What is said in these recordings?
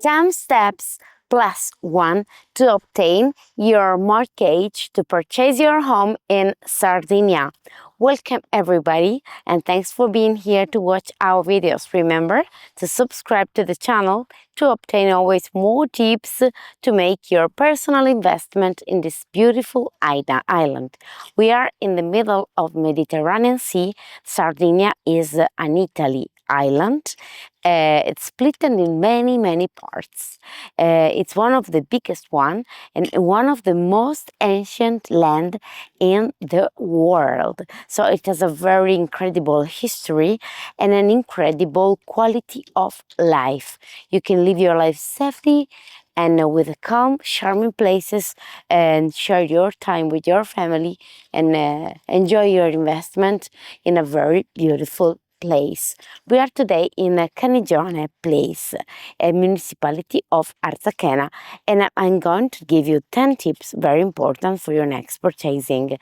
10 steps plus one to obtain your mortgage to purchase your home in Sardinia. Welcome everybody, and thanks for being here to watch our videos. Remember to subscribe to the channel to obtain always more tips to make your personal investment in this beautiful island. We are in the middle of Mediterranean Sea. Sardinia is an Italy island. It's split in many parts. It's one of the biggest one and one of the most ancient land in the world. So it has a very incredible history and an incredible quality of life. You can live your life safely and with calm, charming places, and share your time with your family and enjoy your investment in a very beautiful place. We are today in Canigione place, a municipality of Arzachena, and I'm going to give you 10 tips very important for your next purchasing.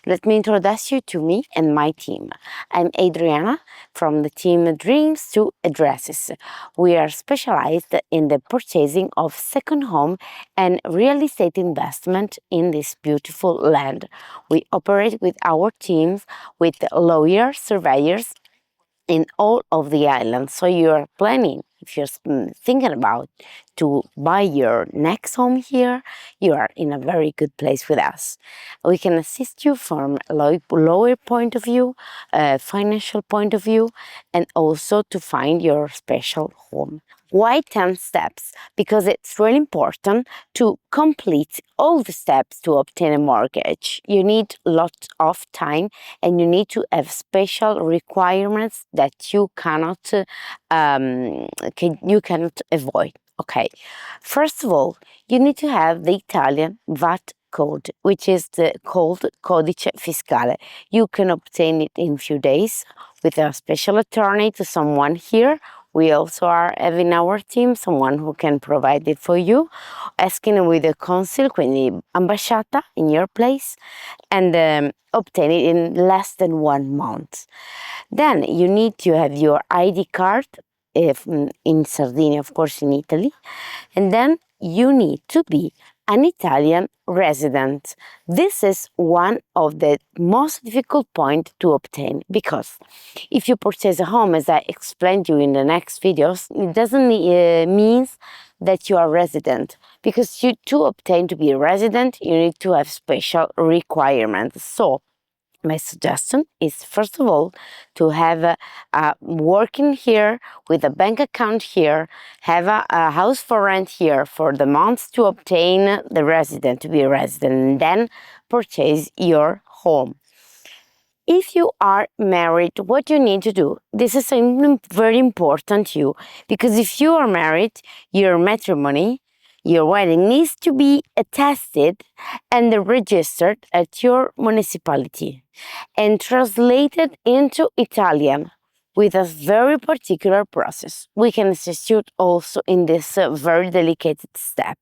Let me introduce you to me and my team. I'm Adriana from the team Dreams to Addresses. We are specialized in the purchasing of second home and real estate investment in this beautiful land. We operate with our teams with lawyers, surveyors, in all of the islands. So you're planning, if you're thinking about to buy your next home here, you are in a very good place with us. We can assist you from a lower point of view, financial point of view, and also to find your special home. Why 10 steps? Because it's really important to complete all the steps to obtain a mortgage. You need lots of time and you need to have special requirements that you cannot avoid. Okay, first of all, you need to have the Italian VAT code, which is called Codice Fiscale. You can obtain it in few days with a special attorney to someone here. We also are having our team someone who can provide it for you, asking with the consul, quindi ambasciata in your place, and obtain it in less than 1 month. Then you need to have your ID card, if in Sardinia, of course, in Italy, and then you need to be an Italian resident. This is one of the most difficult points to obtain, because if you purchase a home, as I explained to you in the next videos, it doesn't mean that you are resident, because to obtain to be a resident, you need to have special requirements. So my suggestion is, first of all, to have working here with a bank account here, have a house for rent here for the months to obtain the resident, to be a resident, and then purchase your home. If you are married, what you need to do, this is very important to you, because if you are married, your matrimony, your wedding needs to be attested and registered at your municipality and translated into Italian with a very particular process. We can assist you also in this very delicate step.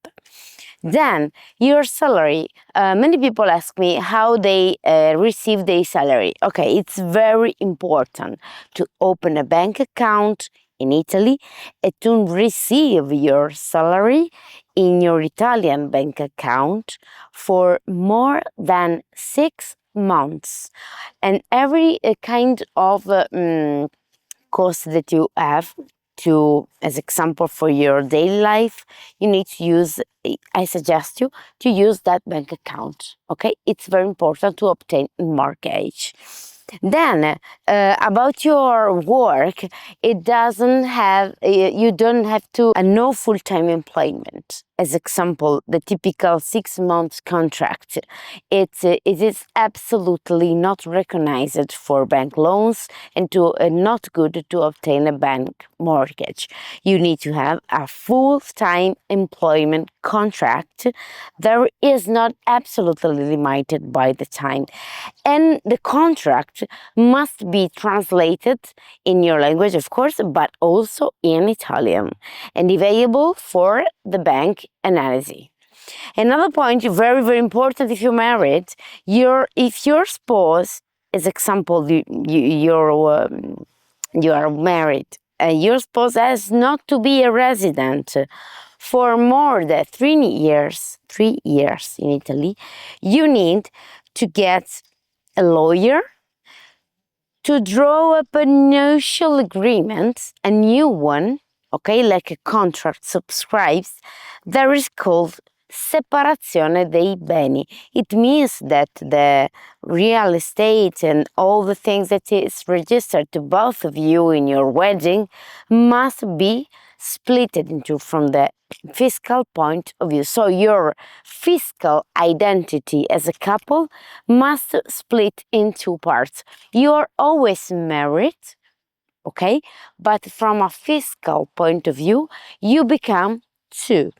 Then your salary. Many people ask me how they receive their salary. Okay, it's very important to open a bank account in Italy and to receive your salary in your Italian bank account for more than 6 months. And every kind of cost that you have to, as example, for your daily life, you need to use, I suggest you to use that bank account. Okay, it's very important to obtain a mortgage. Then about your work, it doesn't have, you don't have to no full-time employment. As example, the typical 6 months contract, it is absolutely not recognized for bank loans and not good to obtain a bank mortgage. You need to have a full-time employment contract. There is not absolutely limited by the time, and the contract must be translated in your language, of course, but also in Italian and available for the bank analysis. Another point, very important, if you're married, if your spouse, as example, you are married your spouse has not to be a resident for more than 3 years. 3 years in Italy, you need to get a lawyer to draw up a nuptial agreement, a new one, okay, like a contract subscribes, that is called separazione dei beni. It means that the real estate and all the things that is registered to both of you in your wedding must be split into from the fiscal point of view. So your fiscal identity as a couple must split in two parts. You're always married, okay? But from a fiscal point of view, you become two.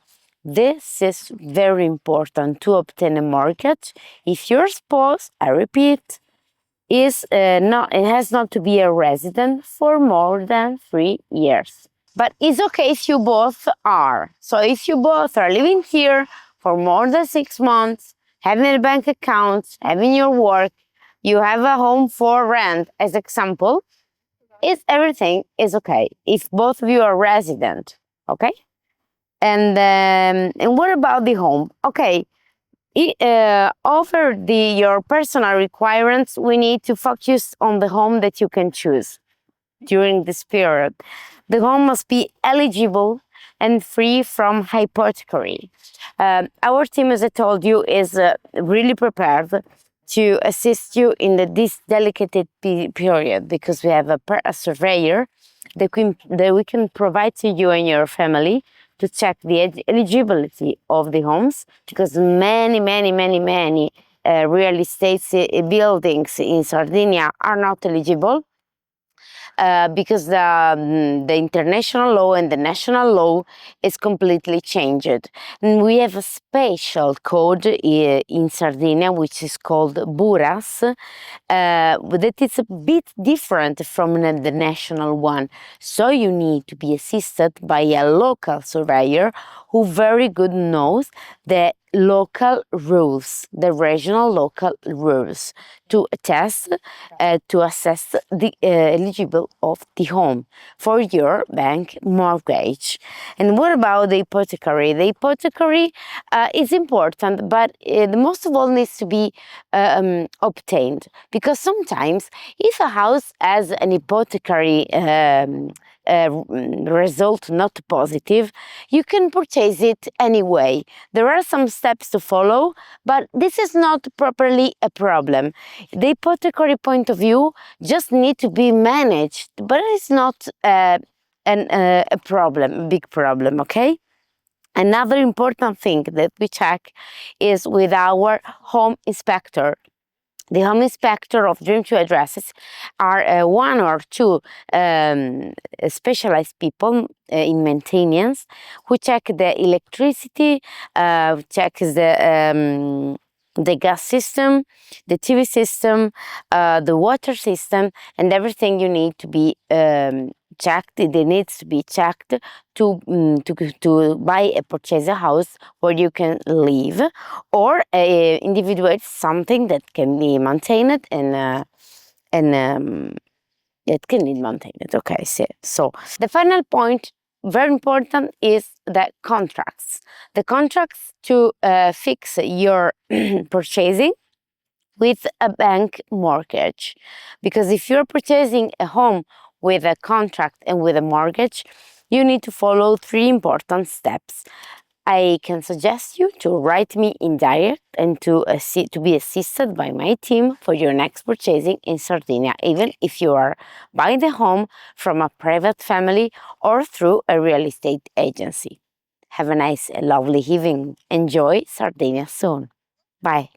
This is very important to obtain a mortgage. If your spouse, I repeat, is not, it has not to be a resident for more than 3 years. But it's okay if you both are. So if you both are living here for more than 6 months, having a bank account, having your work, you have a home for rent, as example, is everything is okay if both of you are resident, okay? And what about the home? Okay, over your personal requirements, we need to focus on the home that you can choose during this period. The home must be eligible and free from hypothecary. Our team, as I told you, is really prepared to assist you in this delicate period, because we have a surveyor that we can provide to you and your family to check the eligibility of the homes, because many real estate buildings in Sardinia are not eligible because the international law and the national law is completely changed. And we have a special code in Sardinia, which is called Buras, that is a bit different from the national one. So you need to be assisted by a local surveyor who very good knows the local rules, the regional local rules, to test, to assess the eligible of the home for your bank mortgage. And what about the hypothecary? The hypothecary is important, but most of all needs to be obtained, because sometimes if a house has an hypothecary result not positive, you can purchase it anyway. There are some steps to follow, but this is not properly a problem. The hypothecary point of view just need to be managed, but it's not a problem, a big problem, okay? Another important thing that we check is with our home inspector. The home inspector of Dream 2 addresses are one or two specialized people in maintenance who check the electricity, checks the gas system, the TV system, the water system, and everything you need to be checked. It needs to be checked to buy and purchase a house where you can live, or individuate something that can be maintained and it can be maintained. Okay, so the final point, very important, is the contracts. The contracts to fix your purchasing with a bank mortgage, because if you're purchasing a home with a contract and with a mortgage, you need to follow 3 important steps. I can suggest you to write me in direct and to be assisted by my team for your next purchasing in Sardinia, even if you are buying the home from a private family or through a real estate agency. Have a nice, lovely evening. Enjoy Sardinia soon. Bye.